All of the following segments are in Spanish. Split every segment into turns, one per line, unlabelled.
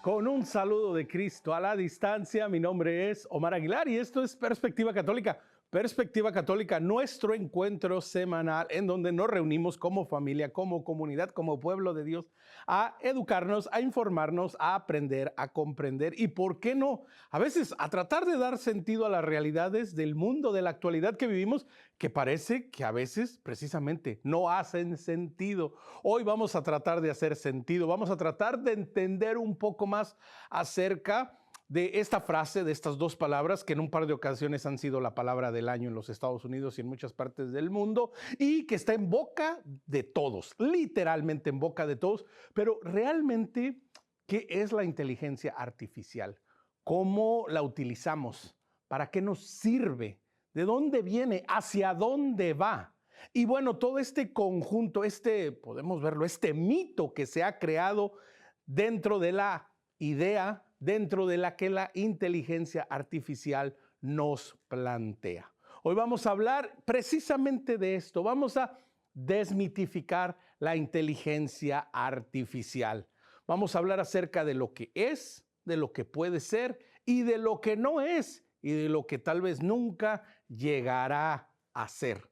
Con un saludo de Cristo a la distancia, mi nombre es Omar Aguilar y esto es Perspectiva Católica. Perspectiva Católica, nuestro encuentro semanal en donde nos reunimos como familia, como comunidad, como pueblo de Dios, a educarnos, a informarnos, a aprender, a comprender y, ¿por qué no?, a veces a tratar de dar sentido a las realidades del mundo, de la actualidad que vivimos, que parece que a veces precisamente no hacen sentido. Hoy vamos a tratar de hacer sentido, vamos a tratar de entender un poco más acerca de esta frase, de estas dos palabras que en un par de ocasiones han sido la palabra del año en los Estados Unidos y en muchas partes del mundo, y que está en boca de todos, literalmente en boca de todos. Pero realmente, ¿qué es la inteligencia artificial? ¿Cómo la utilizamos? ¿Para qué nos sirve? ¿De dónde viene? ¿Hacia dónde va? Y bueno, todo este conjunto, podemos verlo, este mito que se ha creado dentro de la idea, dentro de la que la inteligencia artificial nos plantea. Hoy vamos a hablar precisamente de esto. Vamos a desmitificar la inteligencia artificial. Vamos a hablar acerca de lo que es, de lo que puede ser y de lo que no es y de lo que tal vez nunca llegará a ser.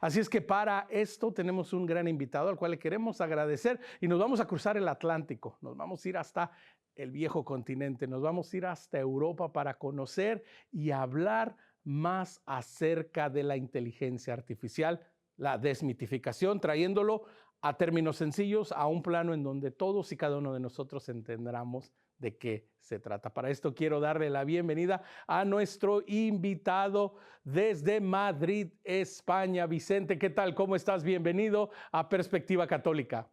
Así es que para esto tenemos un gran invitado al cual le queremos agradecer y nos vamos a cruzar el Atlántico, nos vamos a ir hasta el viejo continente, nos vamos a ir hasta Europa para conocer y hablar más acerca de la inteligencia artificial, la desmitificación, trayéndolo a términos sencillos, a un plano en donde todos y cada uno de nosotros entendamos de qué se trata. Para esto quiero darle la bienvenida a nuestro invitado desde Madrid, España. Vicente, ¿qué tal? ¿Cómo estás? Bienvenido a Perspectiva Católica.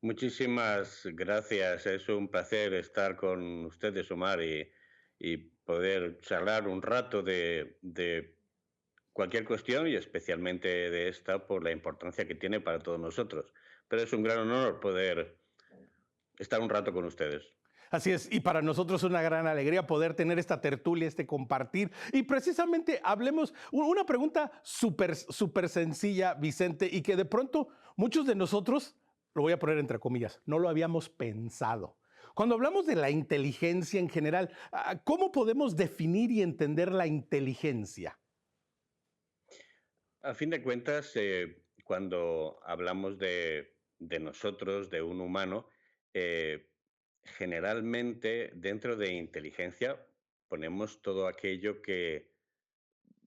Muchísimas gracias. Es un placer estar con ustedes, Omar, y poder charlar un rato de cualquier cuestión y especialmente de esta por la importancia que tiene para todos nosotros. Pero es un gran honor poder estar un rato con ustedes.
Así es, y para nosotros es una gran alegría poder tener esta tertulia, este compartir. Y precisamente hablemos, una pregunta súper sencilla, Vicente, y que de pronto muchos de nosotros, lo voy a poner entre comillas, no lo habíamos pensado. Cuando hablamos de la inteligencia en general, ¿cómo podemos definir y entender la inteligencia?
A fin de cuentas, cuando hablamos de nosotros, de un humano, eh, generalmente dentro de inteligencia ponemos todo aquello que,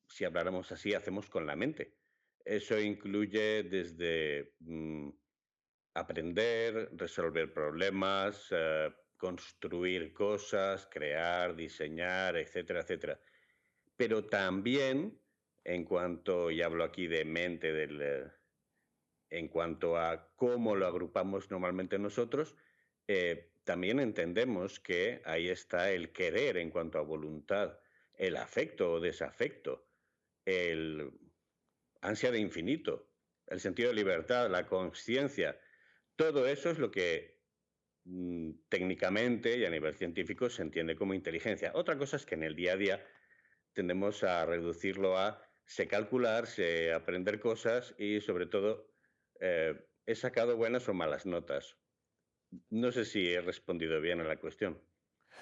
si habláramos así, hacemos con la mente. Eso incluye desde aprender, resolver problemas, construir cosas, crear, diseñar, etcétera, etcétera. Pero también, en cuanto, y hablo aquí de mente, en cuanto a cómo lo agrupamos normalmente nosotros, también entendemos que ahí está el querer en cuanto a voluntad, el afecto o desafecto, el ansia de infinito, el sentido de libertad, la conciencia. Todo eso es lo que técnicamente y a nivel científico se entiende como inteligencia. Otra cosa es que en el día a día tendemos a reducirlo a sé calcular, sé aprender cosas y sobre todo he sacado buenas o malas notas. No sé si he respondido bien a la cuestión.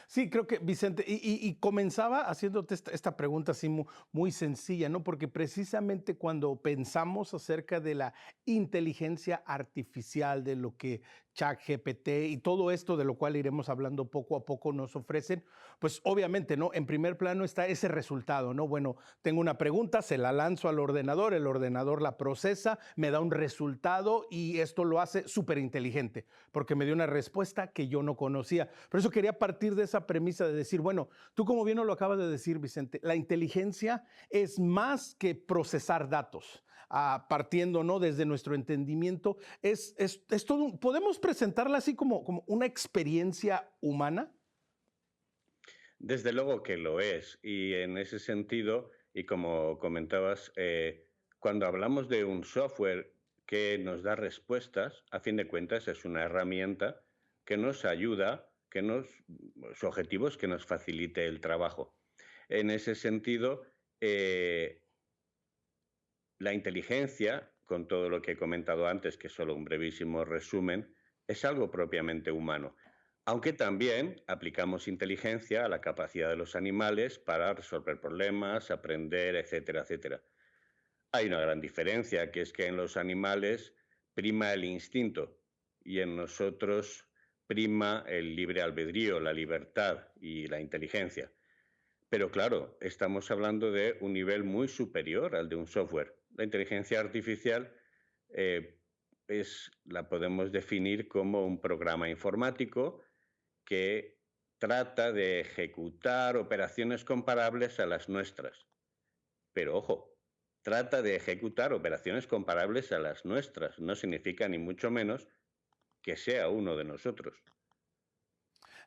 Sí, creo que Vicente, y comenzaba haciéndote esta pregunta así muy sencilla, ¿no? Porque precisamente cuando pensamos acerca de la inteligencia artificial, de lo que ChatGPT y todo esto de lo cual iremos hablando poco a poco nos ofrecen, pues obviamente, ¿no? En primer plano está ese resultado, ¿no? Bueno, tengo una pregunta, se la lanzo al ordenador, el ordenador la procesa, me da un resultado y esto lo hace súper inteligente, porque me dio una respuesta que yo no conocía. Por eso quería partir de esa premisa de decir, bueno, tú como bien lo acabas de decir, Vicente, la inteligencia es más que procesar datos. Partiendo, ¿no?, desde nuestro entendimiento, es todo, podemos presentarla así como una experiencia humana.
Desde luego que lo es. Y en ese sentido, y como comentabas, cuando hablamos de un software que nos da respuestas, a fin de cuentas es una herramienta que nos ayuda, su objetivo es que nos facilite el trabajo. En ese sentido, eh, la inteligencia, con todo lo que he comentado antes, que es solo un brevísimo resumen, es algo propiamente humano. Aunque también aplicamos inteligencia a la capacidad de los animales para resolver problemas, aprender, etcétera, etcétera. Hay una gran diferencia, que es que en los animales prima el instinto y en nosotros prima el libre albedrío, la libertad y la inteligencia. Pero claro, estamos hablando de un nivel muy superior al de un software. La inteligencia artificial eh, la podemos definir como un programa informático que trata de ejecutar operaciones comparables a las nuestras. Pero ojo, trata de ejecutar operaciones comparables a las nuestras. No significa ni mucho menos que sea uno de nosotros.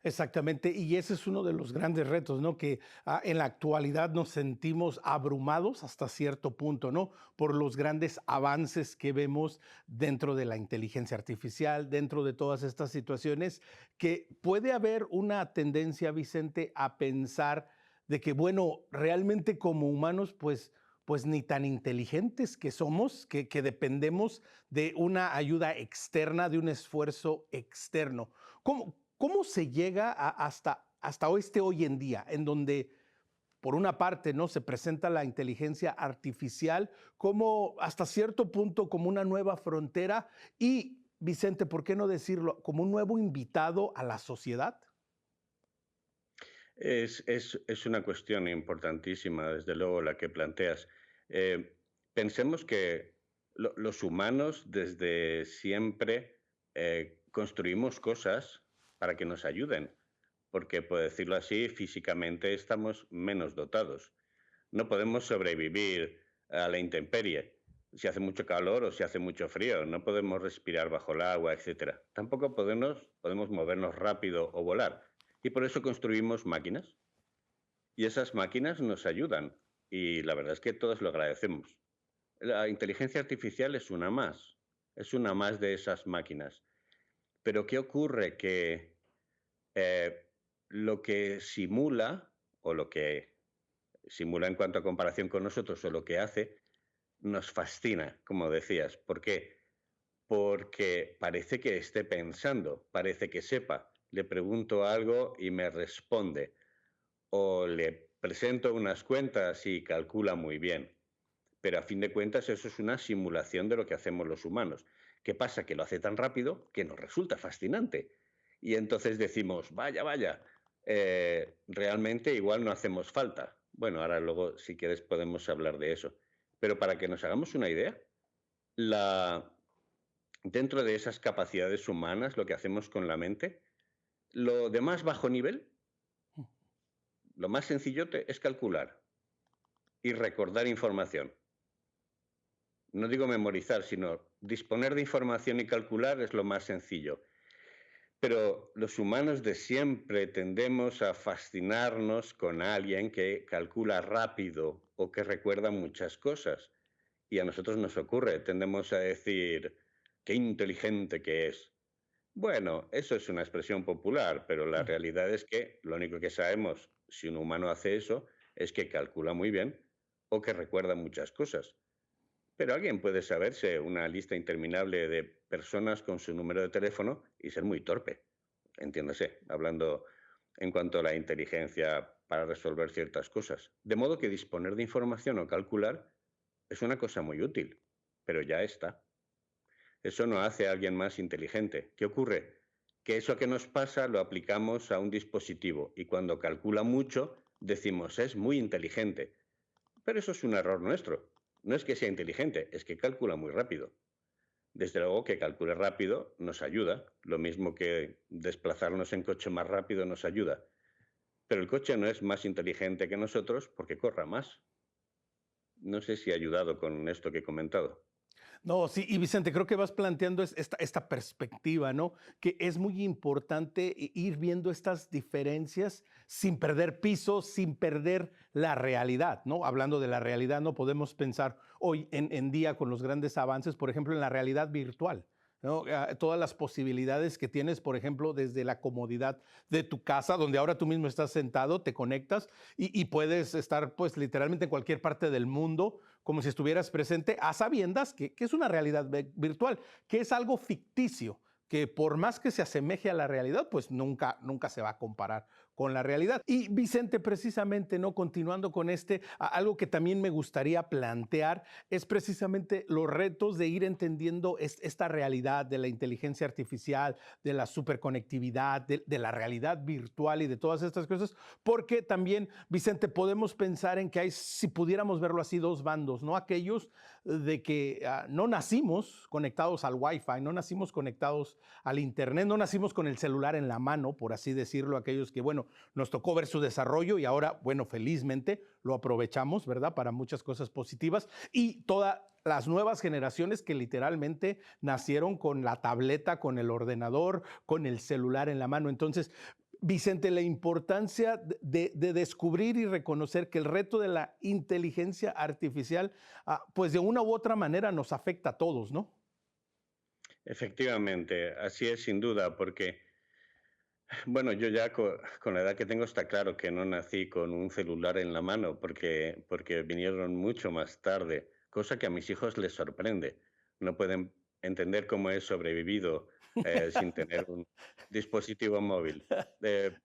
Exactamente, y ese es uno de los grandes retos, ¿no? Que en la actualidad nos sentimos abrumados hasta cierto punto, ¿no? Por los grandes avances que vemos dentro de la inteligencia artificial, dentro de todas estas situaciones, que puede haber una tendencia, Vicente, a pensar de que, bueno, realmente como humanos, pues ni tan inteligentes que somos, que dependemos de una ayuda externa, de un esfuerzo externo. ¿Cómo se llega hasta hoy en día, en donde, por una parte, ¿no? Se presenta la inteligencia artificial como hasta cierto punto como una nueva frontera y, Vicente, ¿por qué no decirlo? Como un nuevo invitado a la sociedad.
Es una cuestión importantísima, desde luego, la que planteas. Eh, Pensemos que los humanos desde siempre construimos cosas para que nos ayuden, porque, por decirlo así, físicamente estamos menos dotados. No podemos sobrevivir a la intemperie. Si hace mucho calor o si hace mucho frío, no podemos respirar bajo el agua, etcétera. Tampoco podemos movernos rápido o volar. Y por eso construimos máquinas. Y esas máquinas nos ayudan. Y la verdad es que todos lo agradecemos. La inteligencia artificial es una más de esas máquinas. Pero ¿qué ocurre? Que eh, lo que simula, o lo que simula en cuanto a comparación con nosotros, o lo que hace, nos fascina, como decías. ¿Por qué? Porque parece que esté pensando, parece que sepa. Le pregunto algo y me responde. O le presento unas cuentas y calcula muy bien. Pero a fin de cuentas eso es una simulación de lo que hacemos los humanos. ¿Qué pasa? Que lo hace tan rápido que nos resulta fascinante. Y entonces decimos, vaya, vaya, realmente igual no hacemos falta. Bueno, ahora luego, si quieres, podemos hablar de eso. Pero para que nos hagamos una idea, la, dentro de esas capacidades humanas, lo que hacemos con la mente, lo de más bajo nivel, lo más sencillote es calcular y recordar información. No digo memorizar, sino disponer de información y calcular es lo más sencillo. Pero los humanos de siempre tendemos a fascinarnos con alguien que calcula rápido o que recuerda muchas cosas. Y a nosotros nos ocurre, tendemos a decir, qué inteligente que es. Bueno, eso es una expresión popular, pero la
Mm.
realidad es que lo único que sabemos si un humano hace eso es que calcula muy bien o que recuerda muchas cosas. Pero alguien puede saberse una lista interminable de personas con su número de teléfono y ser muy torpe, entiéndase, hablando en cuanto a la inteligencia para resolver ciertas cosas. De modo que disponer de información o calcular es una cosa muy útil, pero ya está. Eso no hace a alguien más inteligente. ¿Qué ocurre? Que eso que nos pasa lo aplicamos a un dispositivo y cuando calcula mucho decimos es muy inteligente. Pero eso es un error nuestro. No es que sea inteligente, es que calcula muy rápido. Desde luego que calcule rápido nos ayuda, lo mismo que desplazarnos en coche más rápido nos ayuda. Pero el coche no es más inteligente que nosotros porque corra más. No sé si ha ayudado con esto que he comentado.
No, sí, y Vicente, creo que vas planteando esta perspectiva, ¿no? Que es muy importante ir viendo estas diferencias sin perder piso, sin perder la realidad, ¿no? Hablando de la realidad, no podemos pensar hoy en día con los grandes avances, por ejemplo, en la realidad virtual. ¿No? Todas las posibilidades que tienes, por ejemplo, desde la comodidad de tu casa, donde ahora tú mismo estás sentado, te conectas y puedes estar pues literalmente en cualquier parte del mundo como si estuvieras presente a sabiendas que es una realidad virtual, que es algo ficticio, que por más que se asemeje a la realidad, pues nunca se va a comparar con la realidad. Y Vicente, precisamente, ¿no? Continuando con algo que también me gustaría plantear es precisamente los retos de ir entendiendo esta realidad de la inteligencia artificial, de la superconectividad, de la realidad virtual y de todas estas cosas, porque también, Vicente, podemos pensar en que hay, si pudiéramos verlo así, dos bandos, ¿no? Aquellos de que no nacimos conectados al Wi-Fi, no nacimos conectados al Internet, no nacimos con el celular en la mano, por así decirlo, aquellos que, bueno, nos tocó ver su desarrollo y ahora, bueno, felizmente lo aprovechamos, ¿verdad? Para muchas cosas positivas y todas las nuevas generaciones que literalmente nacieron con la tableta, con el ordenador, con el celular en la mano. Entonces, Vicente, la importancia de descubrir y reconocer que el reto de la inteligencia artificial, pues de una u otra manera nos afecta a todos, ¿no?
Efectivamente, así es sin duda, porque, bueno, yo ya con la edad que tengo está claro que no nací con un celular en la mano, porque vinieron mucho más tarde, cosa que a mis hijos les sorprende. No pueden entender cómo he sobrevivido sin tener un dispositivo móvil. Eh,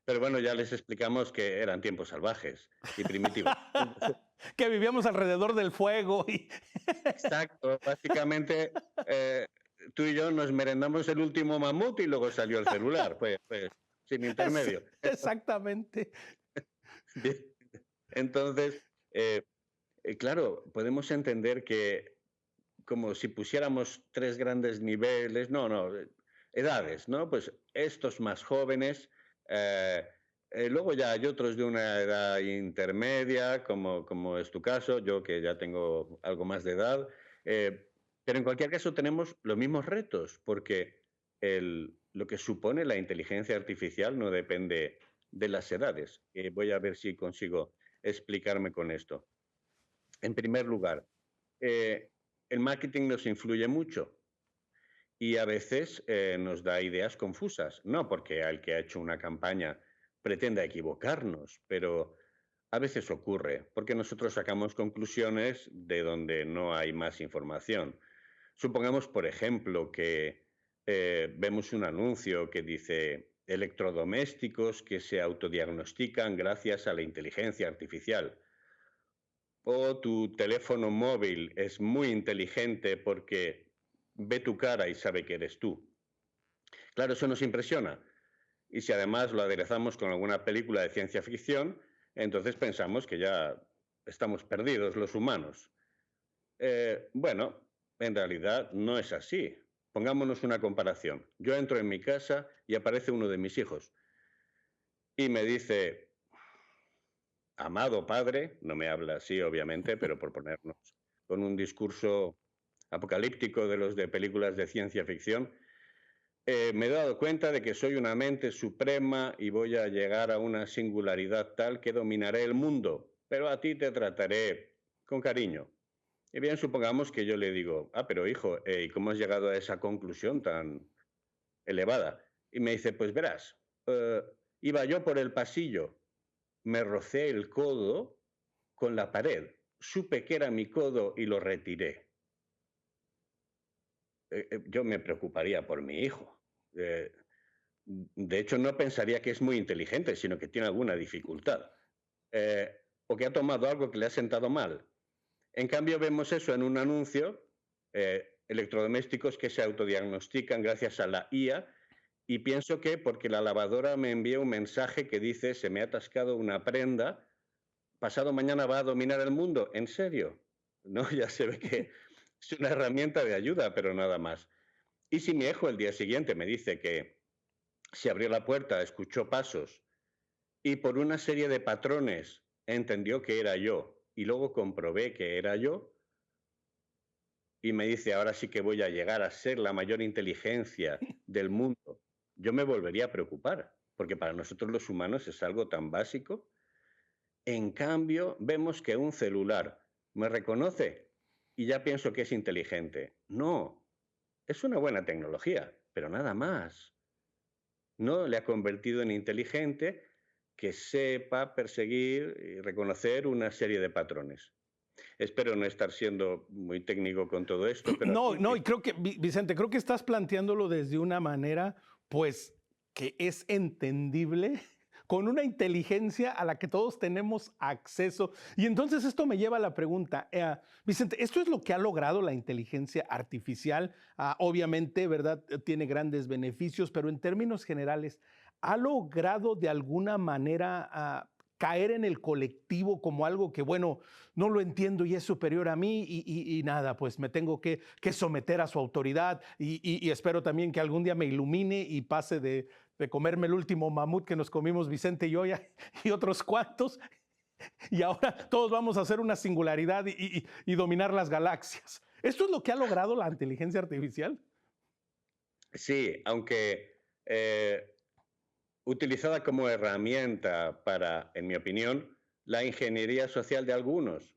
pero bueno, ya les explicamos que eran tiempos salvajes y primitivos.
Que vivíamos alrededor del fuego y
Exacto, básicamente tú y yo nos merendamos el último mamut y luego salió el celular, pues sin intermedio.
exactamente.
Bien, entonces, eh, claro, podemos entender que como si pusiéramos tres grandes niveles, no, edades, ¿no? Pues estos más jóvenes, eh, luego ya hay otros de una edad intermedia, como es tu caso, yo que ya tengo algo más de edad, eh, pero en cualquier caso tenemos los mismos retos, porque lo que supone la inteligencia artificial no depende de las edades. Voy a ver si consigo explicarme con esto. En primer lugar, eh, el marketing nos influye mucho y a veces nos da ideas confusas. No porque el que ha hecho una campaña pretenda equivocarnos, pero a veces ocurre porque nosotros sacamos conclusiones de donde no hay más información. Supongamos, por ejemplo, que vemos un anuncio que dice electrodomésticos que se autodiagnostican gracias a la inteligencia artificial. O tu teléfono móvil es muy inteligente porque ve tu cara y sabe que eres tú. Claro, eso nos impresiona. Y si además lo aderezamos con alguna película de ciencia ficción, entonces pensamos que ya estamos perdidos los humanos. Bueno, en realidad no es así. Pongámonos una comparación. Yo entro en mi casa y aparece uno de mis hijos y me dice, amado padre, no me habla así obviamente, pero por ponernos con un discurso apocalíptico de los de películas de ciencia ficción, me he dado cuenta de que soy una mente suprema y voy a llegar a una singularidad tal que dominaré el mundo, pero a ti te trataré con cariño. Y bien, supongamos que yo le digo, pero hijo, ¿y cómo has llegado a esa conclusión tan elevada? Y me dice, pues verás, iba yo por el pasillo, me rocé el codo con la pared, supe que era mi codo y lo retiré. Yo me preocuparía por mi hijo. De hecho, no pensaría que es muy inteligente, sino que tiene alguna dificultad. O que ha tomado algo que le ha sentado mal. En cambio, vemos eso en un anuncio, electrodomésticos que se autodiagnostican gracias a la IA, y pienso que porque la lavadora me envía un mensaje que dice, se me ha atascado una prenda, pasado mañana va a dominar el mundo. ¿En serio? No, ya se ve que es una herramienta de ayuda, pero nada más. Y si mi hijo el día siguiente me dice que se abrió la puerta, escuchó pasos y por una serie de patrones entendió que era yo y luego comprobé que era yo y me dice, ahora sí que voy a llegar a ser la mayor inteligencia del mundo, yo me volvería a preocupar, porque para nosotros los humanos es algo tan básico. En cambio, vemos que un celular me reconoce y ya pienso que es inteligente. No, es una buena tecnología, pero nada más. No le ha convertido en inteligente que sepa perseguir y reconocer una serie de patrones. Espero no estar siendo muy técnico con todo esto, pero
No,
aquí
no, y creo que, Vicente, creo que estás planteándolo desde una manera, pues, que es entendible, con una inteligencia a la que todos tenemos acceso. Y entonces esto me lleva a la pregunta, Vicente, ¿esto es lo que ha logrado la inteligencia artificial? Obviamente, ¿verdad? Tiene grandes beneficios, pero en términos generales, ¿ha logrado de alguna manera caer en el colectivo como algo que, bueno, no lo entiendo y es superior a mí y nada, pues me tengo que someter a su autoridad y espero también que algún día me ilumine y pase de comerme el último mamut que nos comimos Vicente y yo y otros cuantos y ahora todos vamos a hacer una singularidad y dominar las galaxias. ¿Esto es lo que ha logrado la inteligencia artificial?
sí, aunque utilizada como herramienta para, en mi opinión, la ingeniería social de algunos.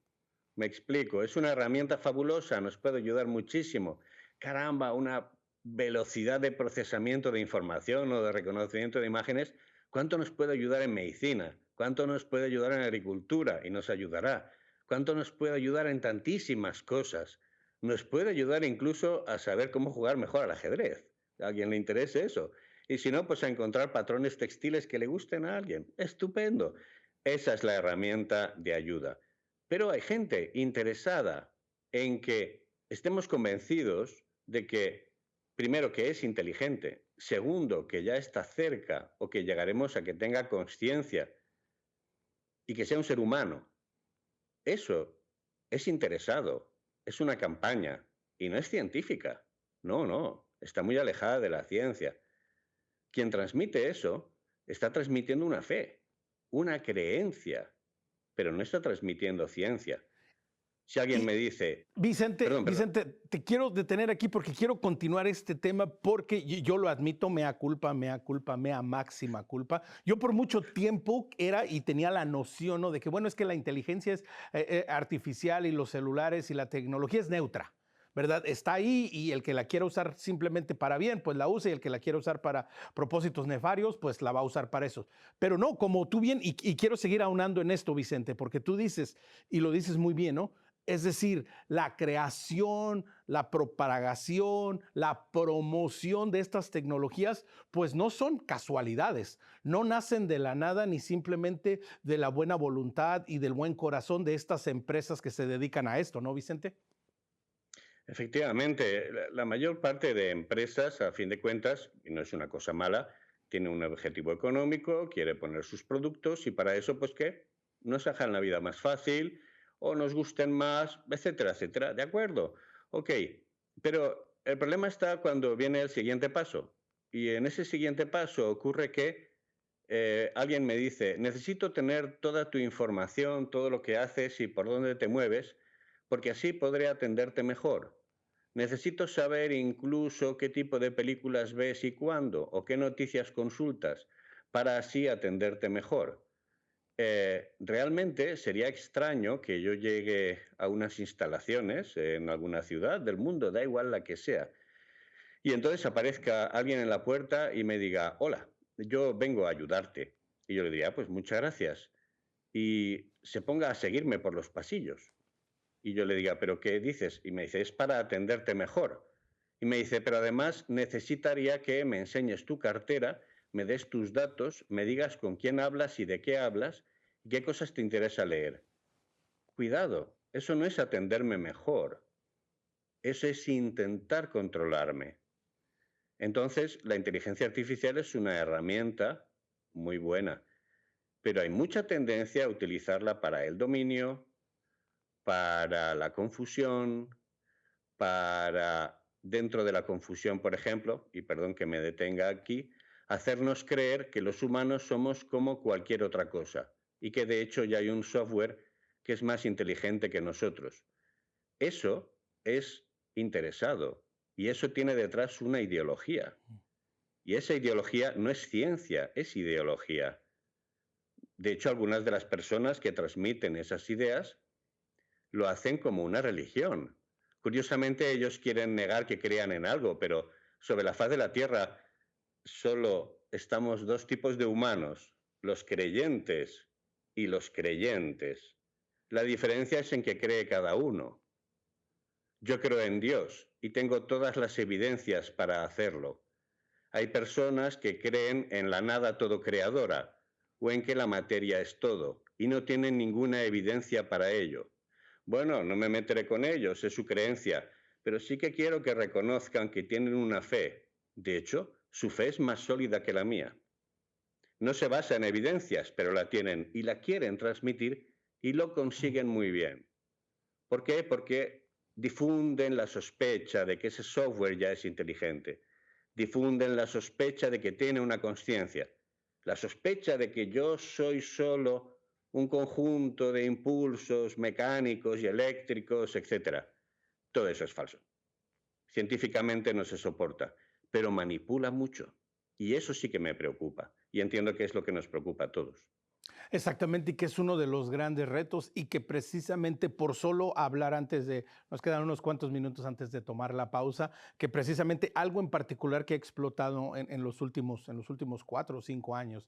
Me explico, es una herramienta fabulosa, nos puede ayudar muchísimo. Caramba, una velocidad de procesamiento de información o de reconocimiento de imágenes, ¿cuánto nos puede ayudar en medicina? ¿Cuánto nos puede ayudar en agricultura? Y nos ayudará. ¿Cuánto nos puede ayudar en tantísimas cosas? Nos puede ayudar incluso a saber cómo jugar mejor al ajedrez. A quien le interese eso. Y si no, pues a encontrar patrones textiles que le gusten a alguien. Estupendo. Esa es la herramienta de ayuda. Pero hay gente interesada en que estemos convencidos de que, primero, que es inteligente, segundo, que ya está cerca o que llegaremos a que tenga conciencia y que sea un ser humano. Eso es interesado, es una campaña y no es científica. No, no, está muy alejada de la ciencia. Quien transmite eso está transmitiendo una fe, una creencia, pero no está transmitiendo ciencia. Si alguien
Y
me dice,
Vicente,
perdón,
Vicente, te quiero detener aquí porque quiero continuar este tema porque yo lo admito, mea culpa, mea máxima culpa. Yo por mucho tiempo era y tenía la noción, ¿no? De que, bueno, es que la inteligencia es artificial y los celulares y la tecnología es neutra. ¿Verdad? Está ahí y el que la quiera usar simplemente para bien, pues la usa y el que la quiera usar para propósitos nefarios, pues la va a usar para eso. Pero no, como tú bien, y quiero seguir aunando en esto, Vicente, porque tú dices, y lo dices muy bien, ¿no? Es decir, la creación, la propagación, la promoción de estas tecnologías, pues no son casualidades, no nacen de la nada ni simplemente de la buena voluntad y del buen corazón de estas empresas que se dedican a esto, ¿no, Vicente?
efectivamente, la mayor parte de empresas, a fin de cuentas, y no es una cosa mala, tiene un objetivo económico, quiere poner sus productos y para eso, pues, ¿qué? Nos hagan la vida más fácil o nos gusten más, etcétera, etcétera. ¿De acuerdo? Ok, pero el problema está cuando viene el siguiente paso. Y en ese siguiente paso ocurre que alguien me dice, necesito tener toda tu información, todo lo que haces y por dónde te mueves, porque así podré atenderte mejor. Necesito saber incluso qué tipo de películas ves y cuándo, o qué noticias consultas, para así atenderte mejor. Realmente sería extraño que yo llegue a unas instalaciones en alguna ciudad del mundo, da igual la que sea, y entonces aparezca alguien en la puerta y me diga, hola, yo vengo a ayudarte. Y yo le diría, pues muchas gracias. Y se ponga a seguirme por los pasillos. Y yo le diga, ¿pero qué dices? Y me dice, es para atenderte mejor. Y me dice, pero además necesitaría que me enseñes tu cartera, me des tus datos, me digas con quién hablas y de qué hablas y qué cosas te interesa leer. Cuidado, eso no es atenderme mejor, eso es intentar controlarme. Entonces, la inteligencia artificial es una herramienta muy buena, pero hay mucha tendencia a utilizarla para el dominio, para la confusión, para, dentro de la confusión, por ejemplo, y perdón que me detenga aquí, hacernos creer que los humanos somos como cualquier otra cosa y que de hecho ya hay un software que es más inteligente que nosotros. Eso es interesado y eso tiene detrás una ideología. Y esa ideología no es ciencia, es ideología. De hecho, algunas de las personas que transmiten esas ideas lo hacen como una religión. Curiosamente, ellos quieren negar que crean en algo, pero sobre la faz de la Tierra solo estamos dos tipos de humanos, los creyentes y los creyentes. La diferencia es en que cree cada uno. Yo creo en Dios y tengo todas las evidencias para hacerlo. Hay personas que creen en la nada todo creadora o en que la materia es todo y no tienen ninguna evidencia para ello. Bueno, no me meteré con ellos, es su creencia, pero sí que quiero que reconozcan que tienen una fe. De hecho, su fe es más sólida que la mía. No se basa en evidencias, pero la tienen y la quieren transmitir y lo
Mm.
consiguen muy bien. ¿Por qué? Porque difunden la sospecha de que ese software ya es inteligente. Difunden la sospecha de que tiene una conciencia. La sospecha de que yo soy solo un conjunto de impulsos mecánicos y eléctricos, etcétera. Todo eso es falso. Científicamente no se soporta, pero manipula mucho. Y eso sí que me preocupa. Y entiendo que es lo que nos preocupa a todos.
Exactamente, y que es uno de los grandes retos y que precisamente por solo hablar antes de, nos quedan unos cuantos minutos antes de tomar la pausa, que precisamente algo en particular que ha explotado en los últimos 4 o 5 años,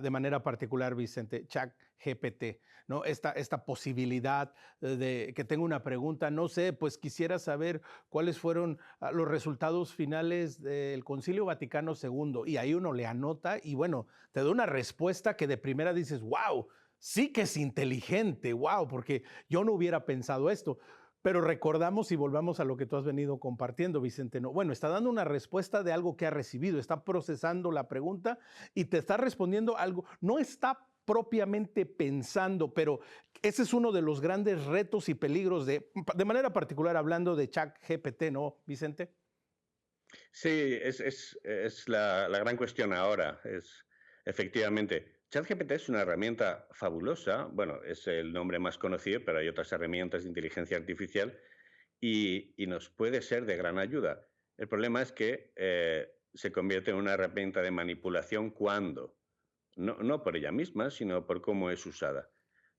de manera particular, Vicente, ChatGPT, ¿no? Esta posibilidad de que tenga una pregunta, no sé, pues quisiera saber cuáles fueron los resultados finales del Concilio Vaticano II, y ahí uno le anota y bueno, te da una respuesta que de primera dices, wow, sí que es inteligente, wow, porque yo no hubiera pensado esto. Pero recordamos y volvamos a lo que tú has venido compartiendo, Vicente. No, bueno, está dando una respuesta de algo que ha recibido, está procesando la pregunta y te está respondiendo algo. No está propiamente pensando, pero ese es uno de los grandes retos y peligros de manera particular, hablando de ChatGPT, ¿no, Vicente?
Sí, es la gran cuestión ahora. Es efectivamente, ChatGPT es una herramienta fabulosa. Bueno, es el nombre más conocido, pero hay otras herramientas de inteligencia artificial y nos puede ser de gran ayuda. El problema es que se convierte en una herramienta de manipulación cuando, no por ella misma, sino por cómo es usada.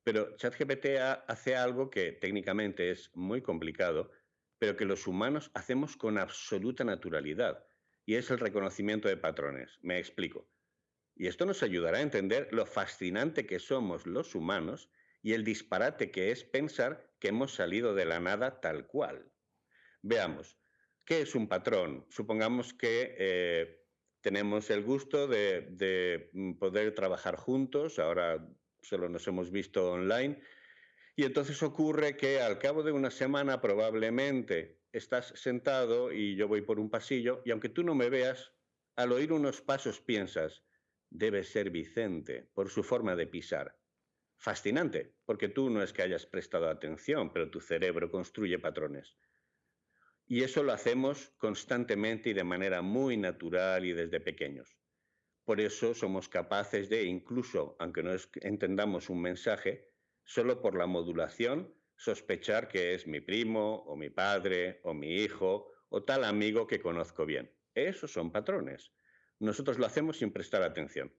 Pero ChatGPT hace algo que técnicamente es muy complicado, pero que los humanos hacemos con absoluta naturalidad, y es el reconocimiento de patrones. Me explico. Y esto nos ayudará a entender lo fascinante que somos los humanos y el disparate que es pensar que hemos salido de la nada tal cual. Veamos, ¿qué es un patrón? Supongamos que tenemos el gusto de poder trabajar juntos, ahora solo nos hemos visto online, y entonces ocurre que al cabo de una semana probablemente estás sentado y yo voy por un pasillo y aunque tú no me veas, al oír unos pasos piensas, debe ser Vicente por su forma de pisar. Fascinante, porque tú no es que hayas prestado atención, pero tu cerebro construye patrones. Y eso lo hacemos constantemente y de manera muy natural y desde pequeños. Por eso somos capaces de, incluso aunque no entendamos un mensaje, solo por la modulación, sospechar que es mi primo o mi padre o mi hijo o tal amigo que conozco bien. Esos son patrones. Nosotros lo hacemos sin prestar atención.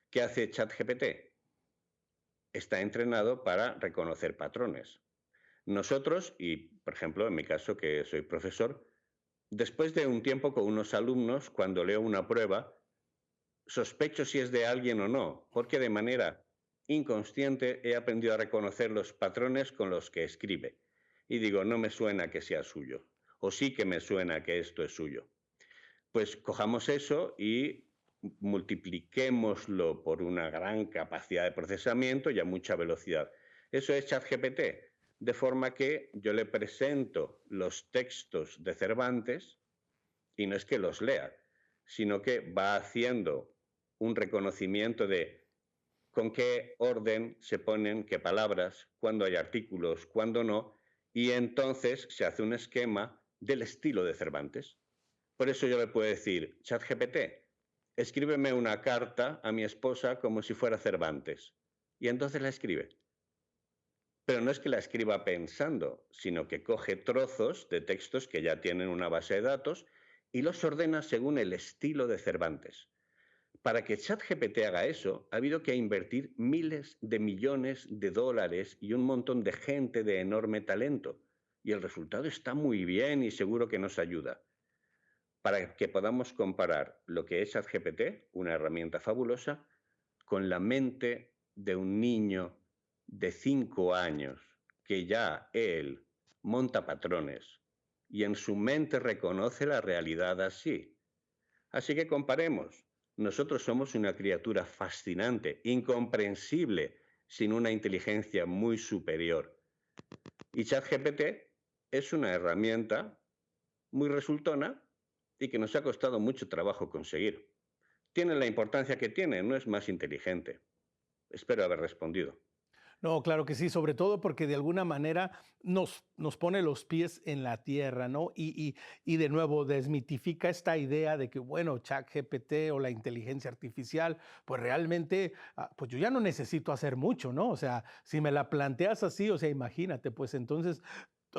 ¿Qué hace ChatGPT? Está entrenado para reconocer patrones. Nosotros, y por ejemplo, en mi caso que soy profesor, después de un tiempo con unos alumnos, cuando leo una prueba, sospecho si es de alguien o no, porque de manera inconsciente he aprendido a reconocer los patrones con los que escribe. Y digo, no me suena que sea suyo, o sí que me suena que esto es suyo. Pues cojamos eso y multipliquémoslo por una gran capacidad de procesamiento y a mucha velocidad. Eso es ChatGPT, de forma que yo le presento los textos de Cervantes y no es que los lea, sino que va haciendo un reconocimiento de con qué orden se ponen qué palabras, cuándo hay artículos, cuándo no, y entonces se hace un esquema del estilo de Cervantes. Por eso yo le puedo decir, ChatGPT, escríbeme una carta a mi esposa como si fuera Cervantes. Y entonces la escribe. Pero no es que la escriba pensando, sino que coge trozos de textos que ya tienen una base de datos y los ordena según el estilo de Cervantes. Para que ChatGPT haga eso, ha habido que invertir miles de millones de dólares y un montón de gente de enorme talento. Y el resultado está muy bien y seguro que nos ayuda. Para que podamos comparar lo que es ChatGPT, una herramienta fabulosa, con la mente de un niño de 5 años que ya él monta patrones y en su mente reconoce la realidad así. Así que comparemos. Nosotros somos una criatura fascinante, incomprensible, sin una inteligencia muy superior. Y ChatGPT es una herramienta muy resultona y que nos ha costado mucho trabajo conseguir. Tiene la importancia que tiene, no es más inteligente. Espero haber respondido.
No, claro que sí, sobre todo porque de alguna manera nos pone los pies en la tierra, ¿no? Y de nuevo desmitifica esta idea de que, bueno, ChatGPT o la inteligencia artificial, pues realmente, pues yo ya no necesito hacer mucho, ¿no? O sea, si me la planteas así, o sea, imagínate, pues entonces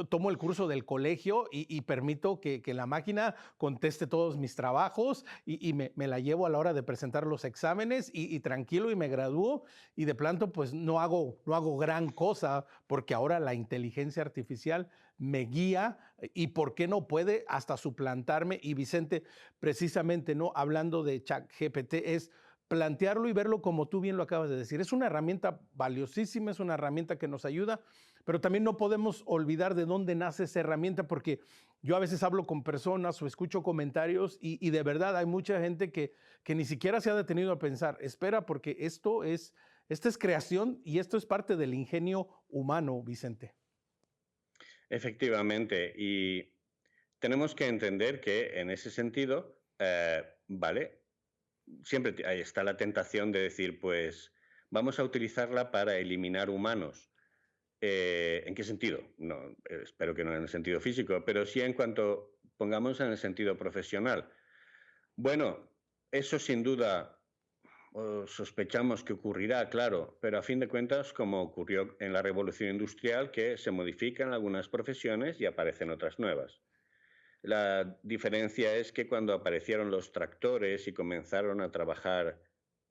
tomo el curso del colegio y permito que la máquina conteste todos mis trabajos y me la llevo a la hora de presentar los exámenes y tranquilo y me gradúo y de pronto pues no hago gran cosa porque ahora la inteligencia artificial me guía y por qué no puede hasta suplantarme. Y Vicente, precisamente, ¿no? Hablando de ChatGPT, es plantearlo y verlo como tú bien lo acabas de decir. Es una herramienta valiosísima, es una herramienta que nos ayuda, pero también no podemos olvidar de dónde nace esa herramienta porque yo a veces hablo con personas o escucho comentarios y de verdad hay mucha gente que ni siquiera se ha detenido a pensar, espera, porque esta es creación y esto es parte del ingenio humano, Vicente.
Efectivamente, y tenemos que entender que en ese sentido, vale, siempre ahí está la tentación de decir, pues vamos a utilizarla para eliminar humanos. ¿En qué sentido? No, espero que no en el sentido físico, pero sí en cuanto pongamos en el sentido profesional. Bueno, eso sin duda sospechamos que ocurrirá, claro, pero a fin de cuentas, como ocurrió en la Revolución Industrial, que se modifican algunas profesiones y aparecen otras nuevas. La diferencia es que cuando aparecieron los tractores y comenzaron a trabajar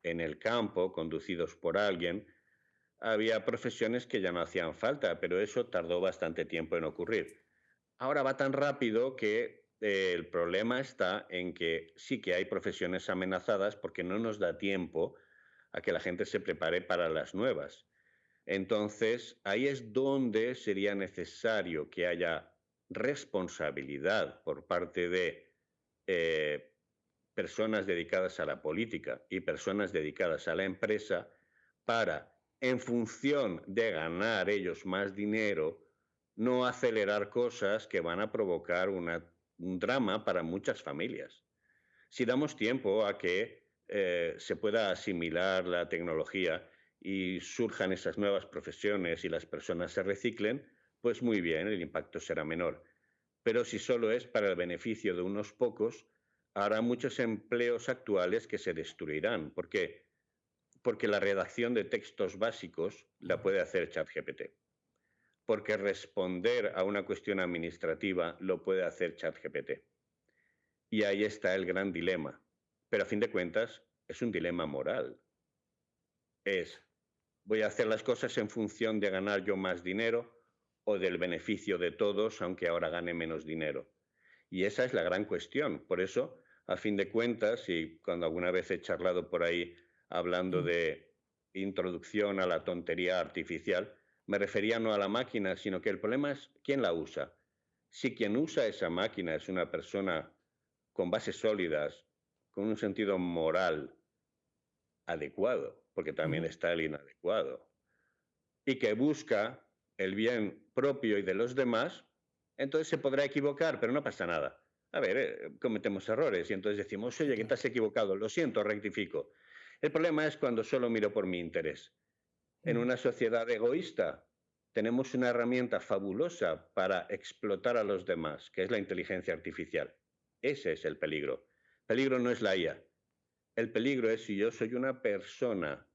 en el campo, conducidos por alguien, había profesiones que ya no hacían falta, pero eso tardó bastante tiempo en ocurrir. Ahora va tan rápido que el problema está en que sí que hay profesiones amenazadas porque no nos da tiempo a que la gente se prepare para las nuevas. Entonces, ahí es donde sería necesario que haya responsabilidad por parte de eh, personas dedicadas a la política y personas dedicadas a la empresa para, en función de ganar ellos más dinero, no acelerar cosas que van a provocar un drama para muchas familias. Si damos tiempo a que se pueda asimilar la tecnología y surjan esas nuevas profesiones y las personas se reciclen, pues muy bien, el impacto será menor. Pero si solo es para el beneficio de unos pocos, habrá muchos empleos actuales que se destruirán. ¿Por qué? Porque la redacción de textos básicos la puede hacer ChatGPT. Porque responder a una cuestión administrativa lo puede hacer ChatGPT. Y ahí está el gran dilema. Pero a fin de cuentas, es un dilema moral. Es, ¿voy a hacer las cosas en función de ganar yo más dinero o del beneficio de todos, aunque ahora gane menos dinero? Y esa es la gran cuestión. Por eso, a fin de cuentas, y cuando alguna vez he charlado por ahí hablando de introducción a la tontería artificial, me refería no a la máquina, sino que el problema es quién la usa. Si quien usa esa máquina es una persona con bases sólidas, con un sentido moral adecuado, porque también está el inadecuado, y que busca el bien propio y de los demás, entonces se podrá equivocar, pero no pasa nada. A ver, cometemos errores y entonces decimos,
Sí,
oye, que te
claro.
has equivocado, lo siento, rectifico. El problema es cuando solo miro por mi interés. En
Ujú.
una sociedad egoísta tenemos una herramienta fabulosa para explotar a los demás, que es la inteligencia artificial. Ese es el peligro. El peligro no es la IA. El peligro es si yo soy una persona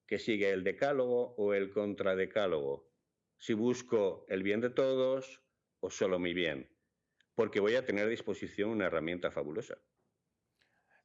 que sigue el decálogo o el contradecálogo, si busco el bien de todos o solo mi bien, porque voy a tener a disposición una herramienta fabulosa.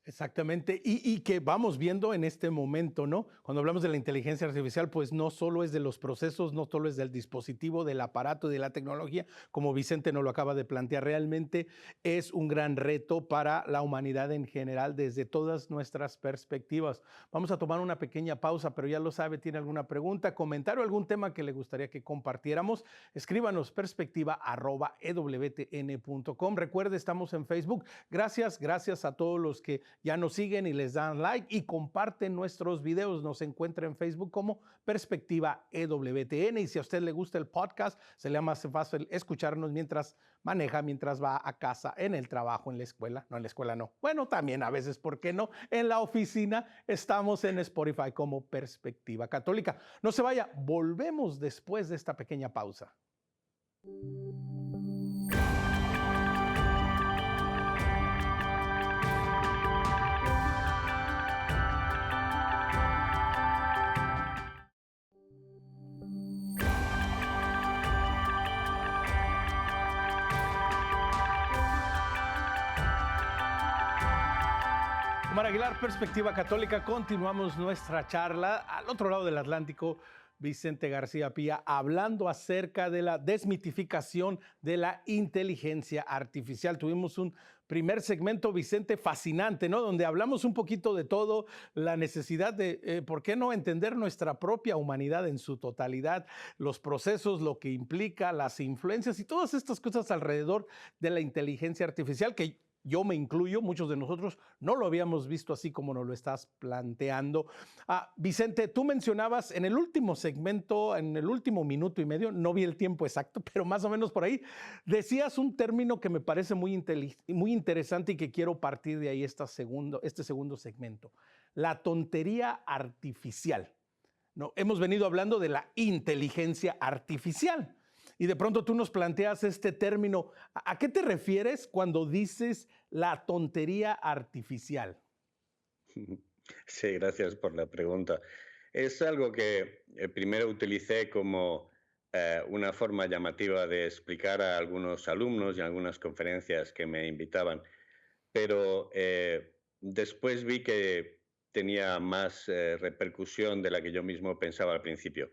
Exactamente, y que vamos viendo en este momento, ¿no? Cuando hablamos de la inteligencia artificial, pues no solo es de los procesos, no solo es del dispositivo, del aparato, de la tecnología, como Vicente nos lo acaba de plantear, realmente es un gran reto para la humanidad en general desde todas nuestras perspectivas. Vamos a tomar una pequeña pausa, pero ya lo sabe, tiene alguna pregunta, comentario, algún tema que le gustaría que compartiéramos, escríbanos perspectiva@ewtn.com. Recuerde, estamos en Facebook. Gracias a todos los que ya nos siguen y les dan like y comparten nuestros videos. Nos encuentra en Facebook como Perspectiva EWTN. Y si a usted le gusta el podcast, se le más fácil escucharnos mientras maneja, mientras va a casa, en el trabajo, en la escuela. No, en la escuela no. Bueno, también a veces, ¿por qué no? En la oficina estamos en Spotify como Perspectiva Católica. No se vaya, volvemos después de esta pequeña pausa. Omar Aguilar, Perspectiva Católica. Continuamos nuestra charla al otro lado del Atlántico. Vicente García Pía, hablando acerca de la desmitificación de la inteligencia artificial. Tuvimos un primer segmento, Vicente, fascinante, ¿no? Donde hablamos un poquito de todo, la necesidad de, ¿por qué no entender nuestra propia humanidad en su totalidad, los procesos, lo que implica, las influencias y todas estas cosas alrededor de la inteligencia artificial que yo me incluyo, muchos de nosotros no lo habíamos visto así como nos lo estás planteando. Vicente, tú mencionabas en el último segmento, en el último minuto y medio, no vi el tiempo exacto, pero más o menos por ahí, decías un término que me parece muy interesante y que quiero partir de ahí este segundo segmento, la tontería artificial. ¿No? Hemos venido hablando de la inteligencia artificial. Y de pronto tú nos planteas este término. ¿A qué te refieres cuando dices la tontería artificial?
Sí, gracias por la pregunta. Es algo que primero utilicé como una forma llamativa de explicar a algunos alumnos y en algunas conferencias que me invitaban, pero después vi que tenía más repercusión de la que yo mismo pensaba al principio.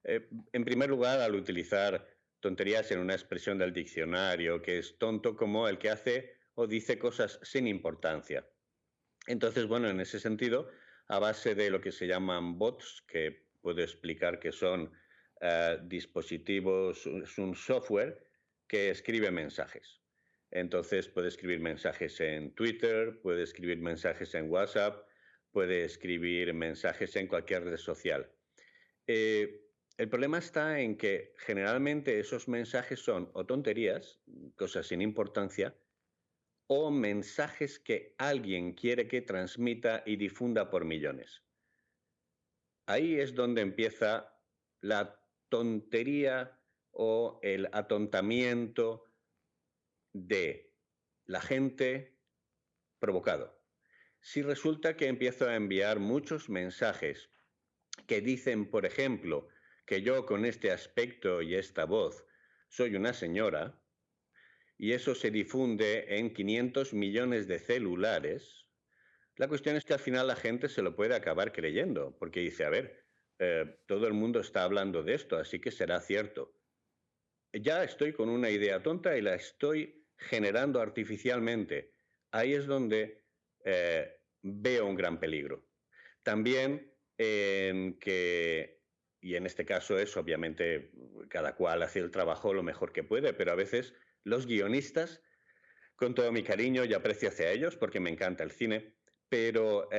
En primer lugar, al utilizar tonterías en una expresión del diccionario, que es tonto como el que hace o dice cosas sin importancia. Entonces, bueno, en ese sentido, a base de lo que se llaman bots, que puedo explicar que son dispositivos, es un software que escribe mensajes. Entonces, puede escribir mensajes en Twitter, puede escribir mensajes en WhatsApp, puede escribir mensajes en cualquier red social. El problema está en que generalmente esos mensajes son o tonterías, cosas sin importancia, o mensajes que alguien quiere que transmita y difunda por millones. Ahí es donde empieza la tontería o el atontamiento de la gente provocado. Si resulta que empiezo a enviar muchos mensajes que dicen, por ejemplo, que yo con este aspecto y esta voz soy una señora, y eso se difunde en 500 millones de celulares, la cuestión es que al final la gente se lo puede acabar creyendo, porque dice, a ver, todo el mundo está hablando de esto, así que será cierto. Ya estoy con una idea tonta y la estoy generando artificialmente. Ahí es donde veo un gran peligro. También y en este caso es obviamente cada cual hace el trabajo lo mejor que puede, pero a veces los guionistas, con todo mi cariño y aprecio hacia ellos, porque me encanta el cine, pero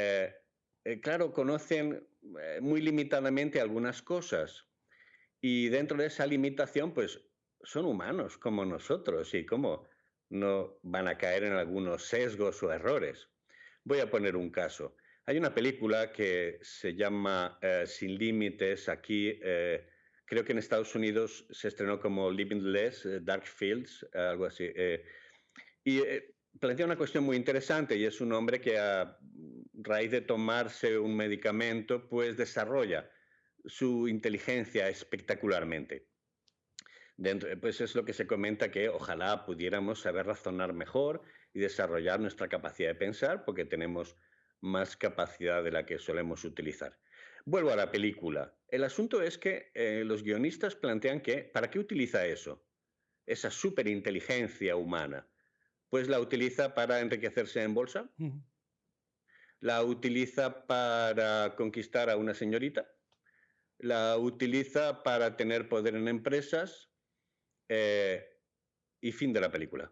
claro, conocen muy limitadamente algunas cosas y dentro de esa limitación, pues son humanos como nosotros y cómo no van a caer en algunos sesgos o errores. Voy a poner un caso. Hay una película que se llama Sin Límites. Aquí creo que en Estados Unidos se estrenó como Limitless, Dark Fields, algo así. Y plantea una cuestión muy interesante y es un hombre que a raíz de tomarse un medicamento pues desarrolla su inteligencia espectacularmente. Pues es lo que se comenta, que ojalá pudiéramos saber razonar mejor y desarrollar nuestra capacidad de pensar porque tenemos más capacidad de la que solemos utilizar. Vuelvo a la película. El asunto es que los guionistas plantean que, ¿para qué utiliza eso? Esa superinteligencia humana. Pues la utiliza para enriquecerse en bolsa,
Ujú.
la utiliza para conquistar a una señorita, la utiliza para tener poder en empresas eh, y fin de la película.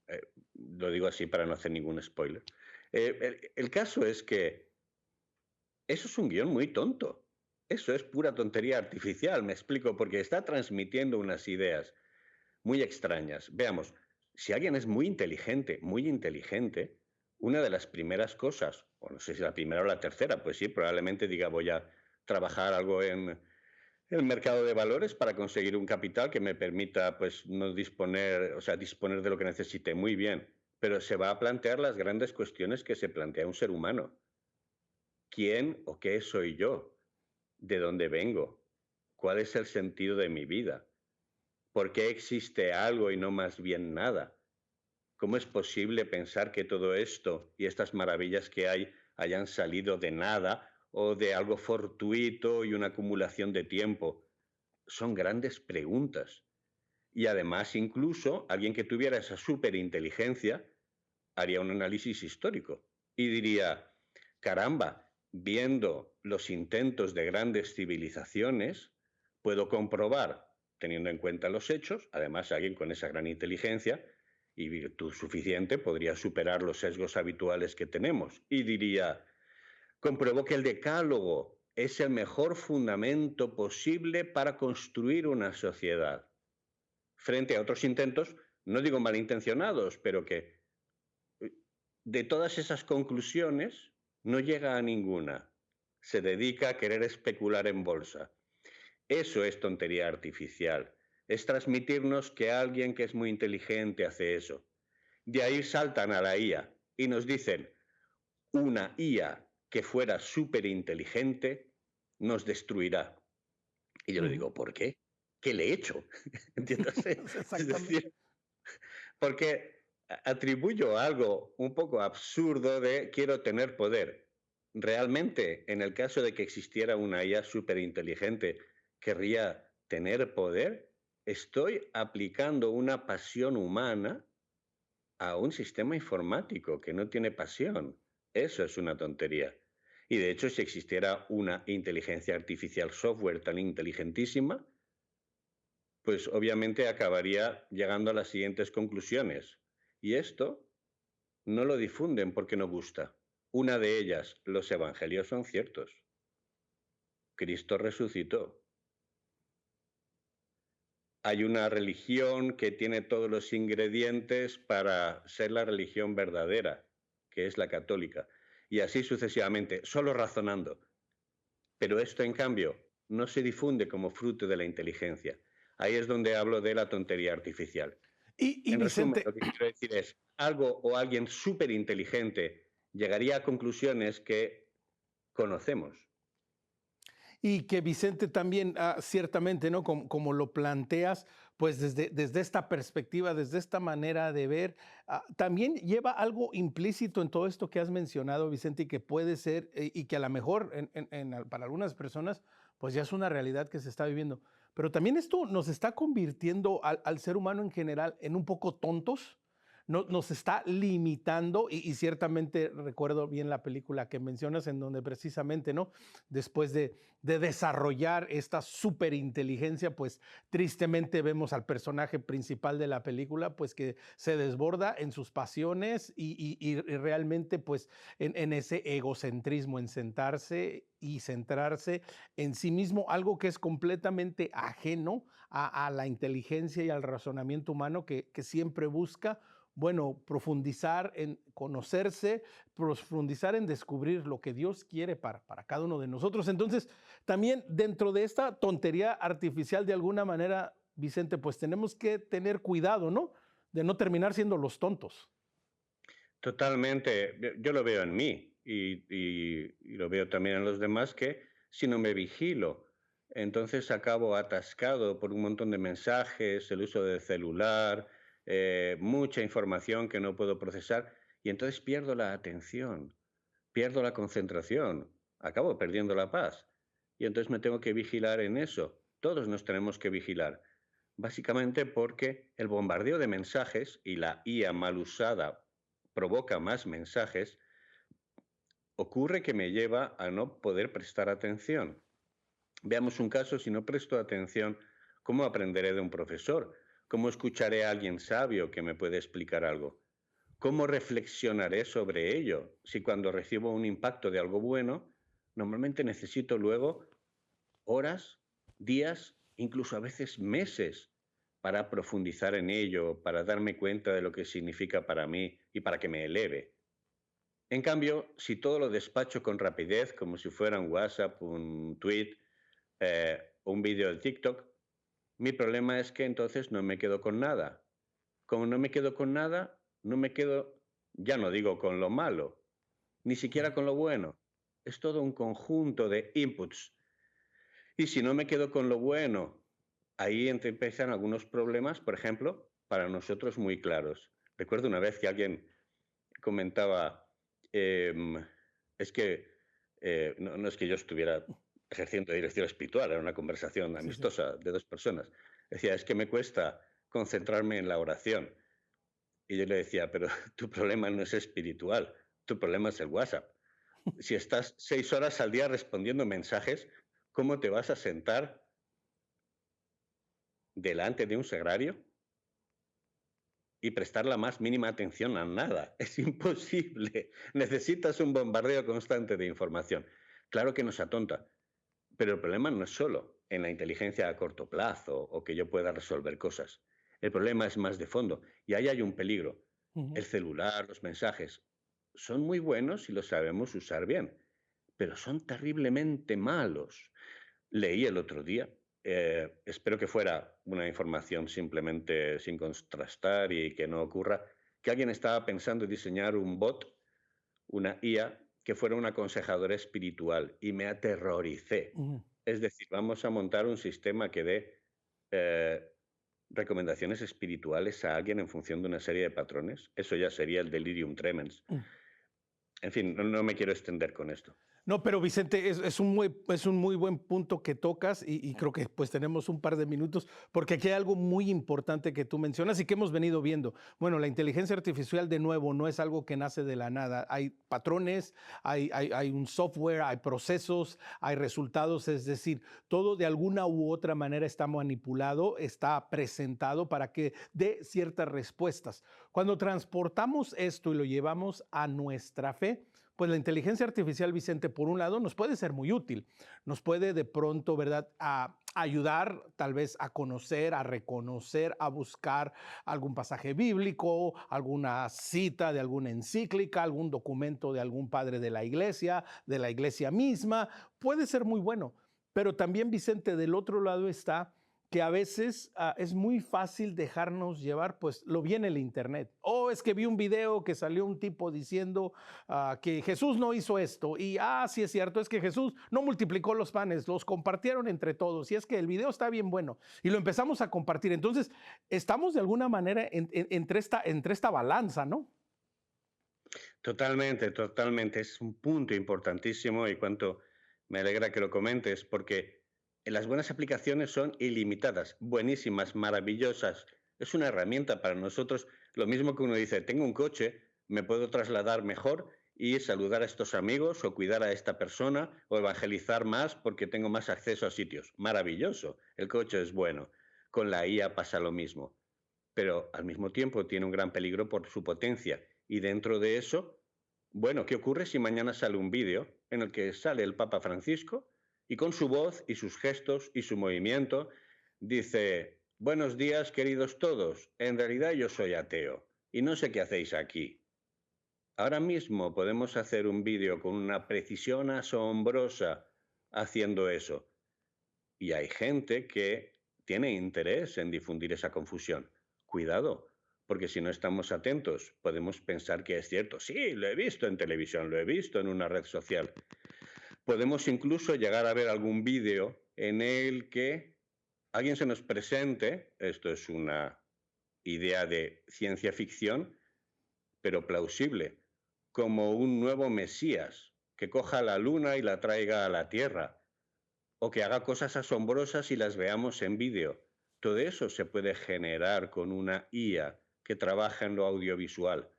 Eh, lo digo así para no hacer ningún spoiler. El caso es que eso es un guión muy tonto. Eso es pura tontería artificial, me explico, porque está transmitiendo unas ideas muy extrañas. Veamos, si alguien es muy inteligente, una de las primeras cosas, o no sé si la primera o la tercera, pues sí, probablemente diga voy a trabajar algo en el mercado de valores para conseguir un capital que me permita pues no disponer, o sea, disponer de lo que necesite. Muy bien, pero se va a plantear las grandes cuestiones que se plantea un ser humano. ¿Quién o qué soy yo? ¿De dónde vengo? ¿Cuál es el sentido de mi vida? ¿Por qué existe algo y no más bien nada? ¿Cómo es posible pensar que todo esto y estas maravillas que hay hayan salido de nada o de algo fortuito y una acumulación de tiempo? Son grandes preguntas. Y además, incluso alguien que tuviera esa superinteligencia haría un análisis histórico y diría, caramba, viendo los intentos de grandes civilizaciones, puedo comprobar, teniendo en cuenta los hechos, además alguien con esa gran inteligencia y virtud suficiente podría superar los sesgos habituales que tenemos y diría, compruebo que el decálogo es el mejor fundamento posible para construir una sociedad frente a otros intentos, no digo malintencionados, pero que de todas esas conclusiones no llega a ninguna. Se dedica a querer especular en bolsa. Eso es tontería artificial. Es transmitirnos que alguien que es muy inteligente hace eso. De ahí saltan a la IA y nos dicen, una IA que fuera súper inteligente nos destruirá. Y yo le
Ujú.
digo, ¿por qué? ¿Qué le he hecho? Entiéndase. Es
Exactamente.
decir, porque atribuyo algo un poco absurdo de quiero tener poder. Realmente, en el caso de que existiera una IA superinteligente, ¿querría tener poder? Estoy aplicando una pasión humana a un sistema informático que no tiene pasión. Eso es una tontería. Y de hecho, si existiera una inteligencia artificial software tan inteligentísima, pues obviamente acabaría llegando a las siguientes conclusiones. Y esto no lo difunden porque no gusta. Una de ellas, los evangelios son ciertos. Cristo resucitó. Hay una religión que tiene todos los ingredientes para ser la religión verdadera, que es la católica. Y así sucesivamente, solo razonando. Pero esto, en cambio, no se difunde como fruto de la inteligencia. Ahí es donde hablo de la tontería artificial.
Y
En resumen,
Vicente,
lo que quiero decir es, algo o alguien súper inteligente llegaría a conclusiones que conocemos.
y que Vicente también, ciertamente, ¿no? Como lo planteas, pues desde esta perspectiva, desde esta manera de ver, también lleva algo implícito en todo esto que has mencionado, Vicente, y que puede ser, y que a lo mejor para algunas personas, pues ya es una realidad que se está viviendo. Pero también esto nos está convirtiendo al ser humano en general en un poco tontos. Nos está limitando y ciertamente recuerdo bien la película que mencionas en donde precisamente, ¿no? Después de desarrollar esta superinteligencia, pues tristemente vemos al personaje principal de la película, pues que se desborda en sus pasiones y realmente pues en ese egocentrismo, en sentarse y centrarse en sí mismo, algo que es completamente ajeno a la inteligencia y al razonamiento humano que siempre busca, bueno, profundizar en conocerse, profundizar en descubrir lo que Dios quiere para cada uno de nosotros. Entonces, también dentro de esta tontería artificial, de alguna manera, Vicente, pues tenemos que tener cuidado, ¿no? De no terminar siendo los tontos.
Totalmente, yo lo veo en mí y lo veo también en los demás que si no me vigilo, entonces acabo atascado por un montón de mensajes, el uso del celular, mucha información que no puedo procesar y entonces pierdo la atención, pierdo la concentración, acabo perdiendo la paz. Y entonces me tengo que vigilar en eso. Todos nos tenemos que vigilar. Básicamente porque el bombardeo de mensajes y la IA mal usada provoca más mensajes, ocurre que me lleva a no poder prestar atención. Veamos un caso: si no presto atención, ¿cómo aprenderé de un profesor? ¿Cómo escucharé a alguien sabio que me puede explicar algo? ¿Cómo reflexionaré sobre ello si cuando recibo un impacto de algo bueno, normalmente necesito luego horas, días, incluso a veces meses para profundizar en ello, para darme cuenta de lo que significa para mí y para que me eleve? En cambio, si todo lo despacho con rapidez, como si fuera un WhatsApp, un tweet, un vídeo de TikTok, mi problema es que entonces no me quedo con nada. Como no me quedo con nada, no me quedo, ya no digo con lo malo, ni siquiera con lo bueno. Es todo un conjunto de inputs. Y si no me quedo con lo bueno, ahí empiezan algunos problemas, por ejemplo, para nosotros muy claros. Recuerdo una vez que alguien comentaba, em, es que no es que yo estuviera ejerciendo dirección espiritual, era una conversación
Sí, sí.
amistosa de dos personas. Decía, es que me cuesta concentrarme en la oración. Y yo le decía, pero tu problema no es espiritual, tu problema es el WhatsApp. Si estás 6 horas al día respondiendo mensajes, ¿cómo te vas a sentar delante de un sagrario y prestar la más mínima atención a nada? Es imposible. Necesitas un bombardeo constante de información. Claro que nos atonta, pero el problema no es solo en la inteligencia a corto plazo o que yo pueda resolver cosas. El problema es más de fondo y ahí hay un peligro. El
Ujú.
celular, los mensajes, son muy buenos si los sabemos usar bien, pero son terriblemente malos. Leí el otro día, espero que fuera una información simplemente sin contrastar y que no ocurra, que alguien estaba pensando en diseñar un bot, una IA, que fuera un aconsejador espiritual y me aterroricé.
Ujú.
Es decir, vamos a montar un sistema que dé eh, recomendaciones espirituales a alguien en función de una serie de patrones. Eso ya sería el delirium tremens.
Mm.
En fin, no me quiero extender con esto.
No, pero Vicente, es un muy buen punto que tocas y creo que pues tenemos un par de minutos porque aquí hay algo muy importante que tú mencionas y que hemos venido viendo. Bueno, la inteligencia artificial de nuevo no es algo que nace de la nada. Hay patrones, hay un software, hay procesos, hay resultados, es decir, todo de alguna u otra manera está manipulado, está presentado para que dé ciertas respuestas. Cuando transportamos esto y lo llevamos a nuestra fe, pues la inteligencia artificial, Vicente, por un lado, nos puede ser muy útil. Nos puede de pronto, ¿verdad?, ayudar tal vez a conocer, a reconocer, a buscar algún pasaje bíblico, alguna cita de alguna encíclica, algún documento de algún padre de la iglesia misma. Puede ser muy bueno. Pero también, Vicente, del otro lado está que a veces es muy fácil dejarnos llevar, pues lo vi en el internet. Oh, es que vi un video que salió un tipo diciendo que Jesús no hizo esto. Y, sí es cierto, es que Jesús no multiplicó los panes, los compartieron entre todos. Y es que el video está bien bueno. Y lo empezamos a compartir. Entonces, estamos de alguna manera entre esta balanza, ¿no?
Totalmente, totalmente. Es un punto importantísimo y cuanto me alegra que lo comentes, porque las buenas aplicaciones son ilimitadas, buenísimas, maravillosas. Es una herramienta para nosotros. Lo mismo que uno dice, tengo un coche, me puedo trasladar mejor y saludar a estos amigos o cuidar a esta persona o evangelizar más porque tengo más acceso a sitios. Maravilloso, el coche es bueno. Con la IA pasa lo mismo, pero al mismo tiempo tiene un gran peligro por su potencia. Y dentro de eso, bueno, ¿qué ocurre si mañana sale un vídeo en el que sale el Papa Francisco y con su voz y sus gestos y su movimiento dice, buenos días queridos todos, en realidad yo soy ateo y no sé qué hacéis aquí? Ahora mismo podemos hacer un vídeo con una precisión asombrosa haciendo eso. Y hay gente que tiene interés en difundir esa confusión. Cuidado, porque si no estamos atentos, podemos pensar que es cierto. Sí, lo he visto en televisión, lo he visto en una red social. Podemos incluso llegar a ver algún vídeo en el que alguien se nos presente, esto es una idea de ciencia ficción, pero plausible, como un nuevo Mesías que coja la luna y la traiga a la Tierra, o que haga cosas asombrosas y las veamos en vídeo. Todo eso se puede generar con una IA que trabaja en lo audiovisual.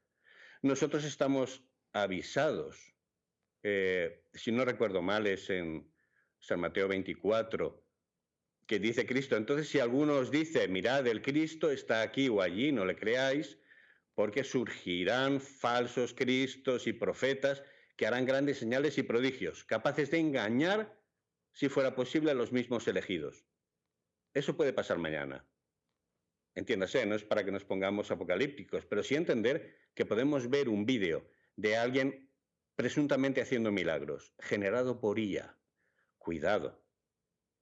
Nosotros estamos avisados, si no recuerdo mal, es en San Mateo 24, que dice Cristo, entonces si alguno os dice, mirad, el Cristo está aquí o allí, no le creáis, porque surgirán falsos cristos y profetas que harán grandes señales y prodigios, capaces de engañar, si fuera posible, a los mismos elegidos. Eso puede pasar mañana. Entiéndase, no es para que nos pongamos apocalípticos, pero sí entender que podemos ver un vídeo de alguien presuntamente haciendo milagros, generado por IA. Cuidado.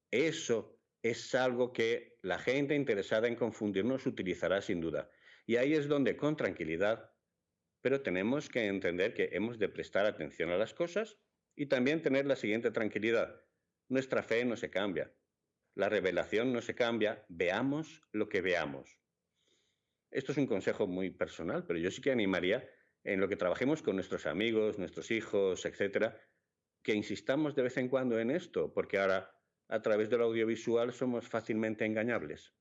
Eso es algo que la gente interesada en confundirnos utilizará sin duda. Y ahí es donde, con tranquilidad, pero tenemos que entender que hemos de prestar atención a las cosas y también tener la siguiente tranquilidad. Nuestra fe no se cambia. La revelación no se cambia. Veamos lo que veamos. Esto es un consejo muy personal, pero yo sí que animaría en lo que trabajemos con nuestros amigos, nuestros hijos, etcétera, que insistamos de vez en cuando en esto, porque ahora a través del audiovisual somos fácilmente engañables.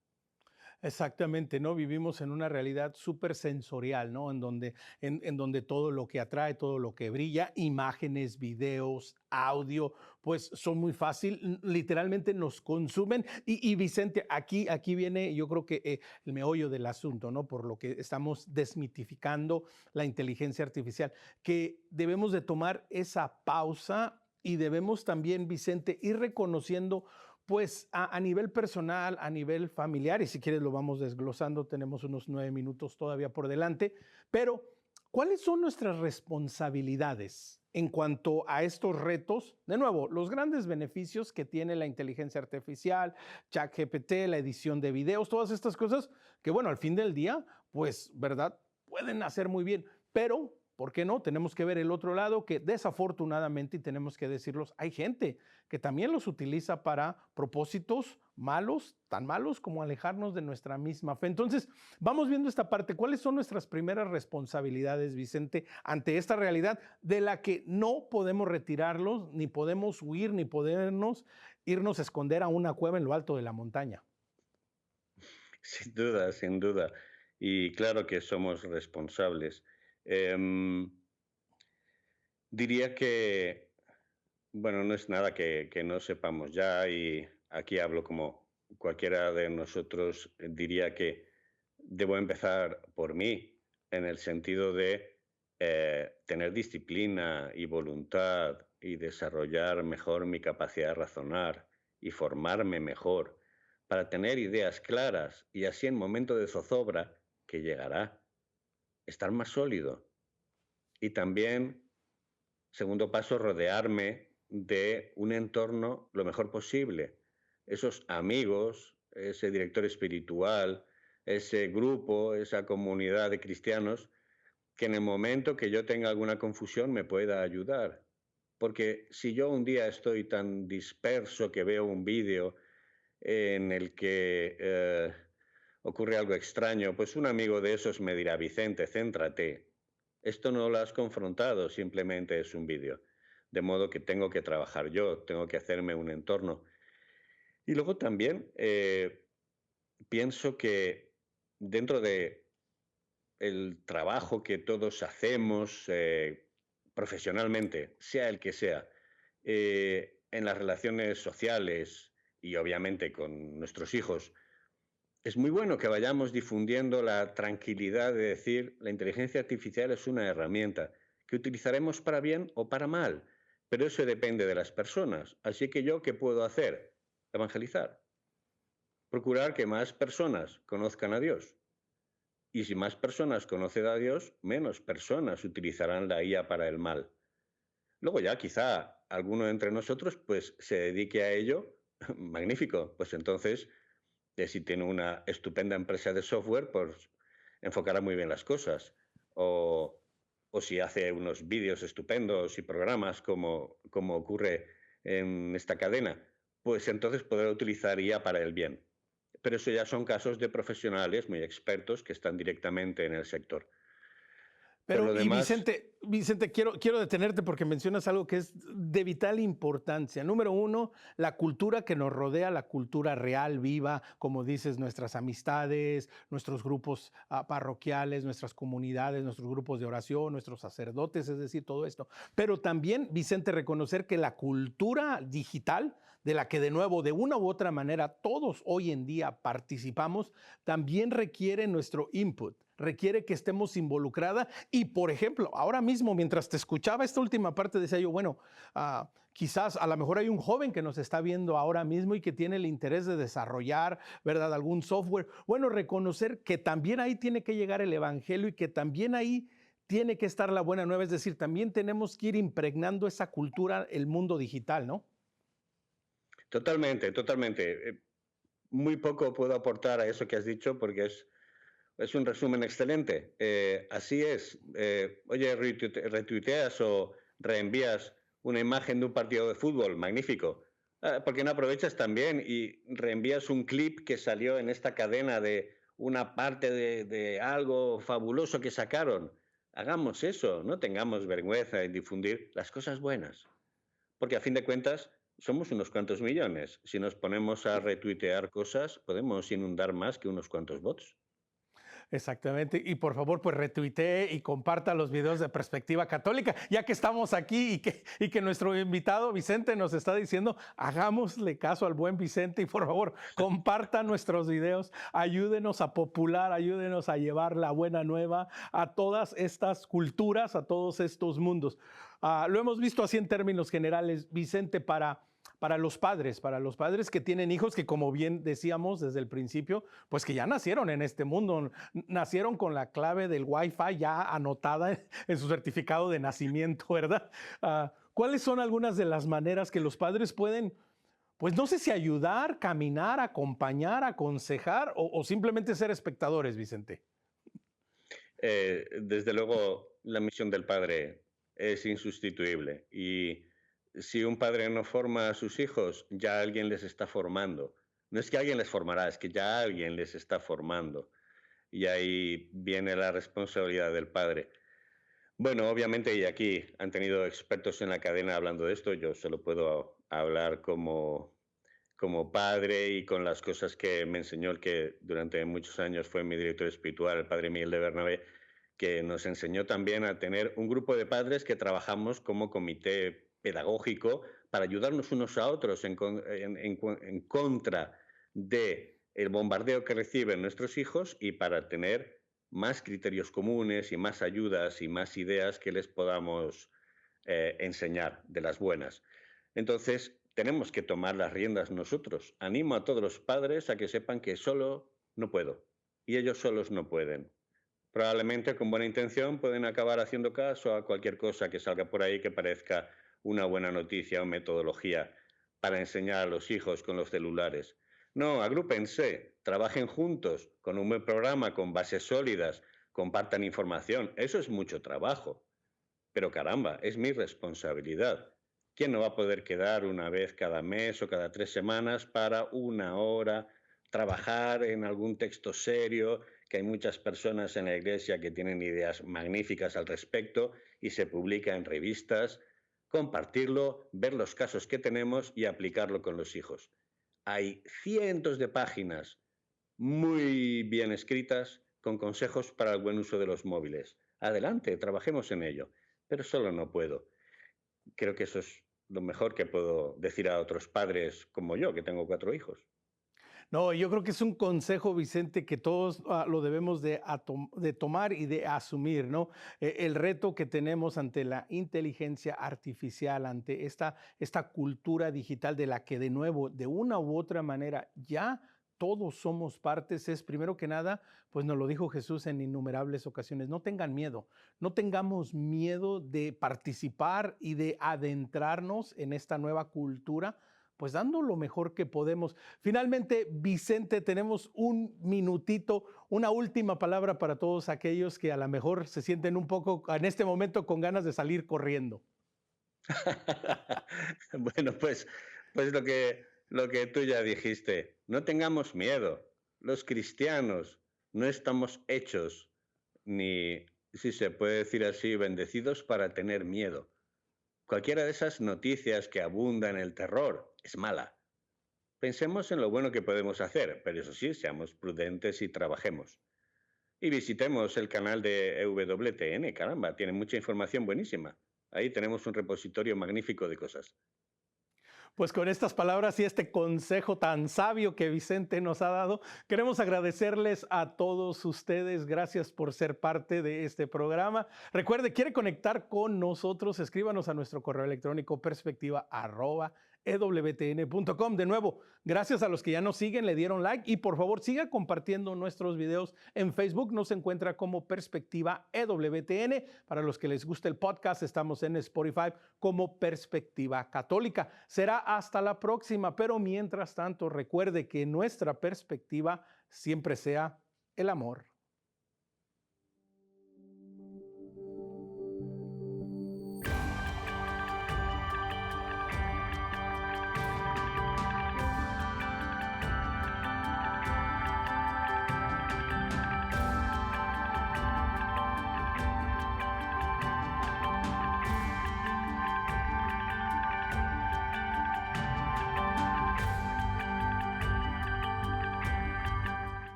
Exactamente, ¿no? Vivimos en una realidad súper sensorial, ¿no? En donde todo lo que atrae, todo lo que brilla, imágenes, videos, audio, pues son muy fácil, literalmente nos consumen. Y Vicente, aquí viene, yo creo que el meollo del asunto, ¿no? Por lo que estamos desmitificando la inteligencia artificial, que debemos de tomar esa pausa y debemos también, Vicente, ir reconociendo pues a nivel personal, a nivel familiar, y si quieres lo vamos desglosando, tenemos unos 9 minutos todavía por delante, pero ¿cuáles son nuestras responsabilidades en cuanto a estos retos? De nuevo, los grandes beneficios que tiene la inteligencia artificial, ChatGPT, la edición de videos, todas estas cosas que, bueno, al fin del día, pues, ¿verdad? Pueden hacer muy bien, pero ¿por qué no? Tenemos que ver el otro lado que desafortunadamente, y tenemos que decirlos, hay gente que también los utiliza para propósitos malos, tan malos como alejarnos de nuestra misma fe. Entonces, vamos viendo esta parte. ¿Cuáles son nuestras primeras responsabilidades, Vicente, ante esta realidad de la que no podemos retirarlos, ni podemos huir, ni podemos irnos a esconder a una cueva en lo alto de la montaña?
Sin duda, sin duda. Y claro que somos responsables. Em, Diría que, bueno, no es nada que no sepamos ya y aquí hablo como cualquiera de nosotros diría que debo empezar por mí, en el sentido de tener disciplina y voluntad y desarrollar mejor mi capacidad de razonar y formarme mejor para tener ideas claras y así en momento de zozobra, que llegará, estar más sólido. Y también, segundo paso, rodearme de un entorno lo mejor posible. Esos amigos, ese director espiritual, ese grupo, esa comunidad de cristianos, que en el momento que yo tenga alguna confusión me pueda ayudar. Porque si yo un día estoy tan disperso que veo un vídeo en el que ocurre algo extraño, pues un amigo de esos me dirá, Vicente, céntrate. Esto no lo has confrontado, simplemente es un vídeo. De modo que tengo que trabajar yo, tengo que hacerme un entorno. Y luego también pienso que dentro de el trabajo que todos hacemos profesionalmente, sea el que sea, en las relaciones sociales y obviamente con nuestros hijos, es muy bueno que vayamos difundiendo la tranquilidad de decir la inteligencia artificial es una herramienta que utilizaremos para bien o para mal, pero eso depende de las personas. Así que yo, ¿qué puedo hacer? Evangelizar. Procurar que más personas conozcan a Dios. Y si más personas conocen a Dios, menos personas utilizarán la IA para el mal. Luego ya quizá alguno entre nosotros pues se dedique a ello, magnífico, pues entonces si tiene una estupenda empresa de software, pues enfocará muy bien las cosas. O si hace unos vídeos estupendos y programas como ocurre en esta cadena, pues entonces podrá utilizar IA para el bien. pero eso ya son casos de profesionales muy expertos que están directamente en el sector. Por
Pero,
lo
y
demás,
Vicente, quiero detenerte porque mencionas algo que es de vital importancia. Número uno, la cultura que nos rodea, la cultura real, viva, como dices, nuestras amistades, nuestros grupos parroquiales, nuestras comunidades, nuestros grupos de oración, nuestros sacerdotes, es decir, todo esto. Pero también, Vicente, reconocer que la cultura digital, de la que de nuevo, de una u otra manera, todos hoy en día participamos, también requiere nuestro input, requiere que estemos involucradas. Y por ejemplo, ahora mismo, mientras te escuchaba esta última parte, decía yo, bueno, quizás a lo mejor hay un joven que nos está viendo ahora mismo y que tiene el interés de desarrollar, ¿verdad?, algún software. Bueno, reconocer que también ahí tiene que llegar el evangelio y que también ahí tiene que estar la buena nueva. Es decir, también tenemos que ir impregnando esa cultura, el mundo digital, ¿no?
totalmente, totalmente. Muy poco puedo aportar a eso que has dicho porque es un resumen excelente. Así es. Oye, retuiteas o reenvías una imagen de un partido de fútbol, magnífico. ¿Por qué no aprovechas también y reenvías un clip que salió en esta cadena de una parte de algo fabuloso que sacaron? Hagamos eso, no tengamos vergüenza en difundir las cosas buenas. Porque a fin de cuentas somos unos cuantos millones. Si nos ponemos a retuitear cosas, podemos inundar más que unos cuantos bots.
Exactamente. Y por favor, pues retuitee y comparta los videos de Perspectiva Católica, ya que estamos aquí y que nuestro invitado Vicente nos está diciendo, hagámosle caso al buen Vicente y por favor, comparta nuestros videos, ayúdenos a popular, ayúdenos a llevar la buena nueva a todas estas culturas, a todos estos mundos. Lo hemos visto así en términos generales, Vicente, para los padres que tienen hijos que, como bien decíamos desde el principio, pues que ya nacieron en este mundo, nacieron con la clave del Wi-Fi ya anotada en su certificado de nacimiento, ¿verdad? ¿Cuáles son algunas de las maneras que los padres pueden, pues no sé si ayudar, caminar, acompañar, aconsejar o simplemente ser espectadores, Vicente?
Desde luego, la misión del padre es insustituible y si un padre no forma a sus hijos, ya alguien les está formando. No es que alguien les formará, es que ya alguien les está formando. Y ahí viene la responsabilidad del padre. Bueno, obviamente, y aquí han tenido expertos en la cadena hablando de esto, yo solo puedo hablar como padre y con las cosas que me enseñó el que durante muchos años fue mi director espiritual, el padre Miguel de Bernabé, que nos enseñó también a tener un grupo de padres que trabajamos como comité pedagógico para ayudarnos unos a otros en contra de el bombardeo que reciben nuestros hijos y para tener más criterios comunes y más ayudas y más ideas que les podamos enseñar de las buenas. Entonces, tenemos que tomar las riendas nosotros. Animo a todos los padres a que sepan que solo no puedo y ellos solos no pueden. Probablemente con buena intención pueden acabar haciendo caso a cualquier cosa que salga por ahí que parezca una buena noticia o metodología para enseñar a los hijos con los celulares. No, agrúpense, trabajen juntos con un buen programa, con bases sólidas, compartan información. Eso es mucho trabajo. Pero caramba, es mi responsabilidad. ¿Quién no va a poder quedar una vez cada mes o cada 3 semanas para una hora, trabajar en algún texto serio, que hay muchas personas en la iglesia que tienen ideas magníficas al respecto y se publica en revistas, compartirlo, ver los casos que tenemos y aplicarlo con los hijos? Hay cientos de páginas muy bien escritas con consejos para el buen uso de los móviles. Adelante, trabajemos en ello, pero solo no puedo. Creo que eso es lo mejor que puedo decir a otros padres como yo, que tengo 4 hijos.
No, yo creo que es un consejo, Vicente, que todos lo debemos de tomar y de asumir, ¿no? El reto que tenemos ante la inteligencia artificial, ante esta cultura digital de la que de nuevo, de una u otra manera, ya todos somos partes, es primero que nada, pues nos lo dijo Jesús en innumerables ocasiones, no tengan miedo, no tengamos miedo de participar y de adentrarnos en esta nueva cultura, pues dando lo mejor que podemos. Finalmente, Vicente, tenemos un minutito, una última palabra para todos aquellos que a lo mejor se sienten un poco en este momento con ganas de salir corriendo.
Bueno, pues lo que tú ya dijiste, no tengamos miedo. los cristianos no estamos hechos, ni, si se puede decir así, bendecidos para tener miedo. Cualquiera de esas noticias que abundan en el terror es mala. Pensemos en lo bueno que podemos hacer, pero eso sí, seamos prudentes y trabajemos. Y visitemos el canal de EWTN, caramba, tiene mucha información buenísima. Ahí tenemos un repositorio magnífico de cosas.
Pues con estas palabras y este consejo tan sabio que Vicente nos ha dado, queremos agradecerles a todos ustedes. Gracias por ser parte de este programa. Recuerde, quiere conectar con nosotros, escríbanos a nuestro correo electrónico perspectiva@ewtn.com. De nuevo, gracias a los que ya nos siguen, le dieron like y por favor siga compartiendo nuestros videos en Facebook. Nos encuentra como Perspectiva EWTN. Para los que les gusta el podcast, estamos en Spotify como Perspectiva Católica. Será hasta la próxima, pero mientras tanto recuerde que nuestra perspectiva siempre sea el amor.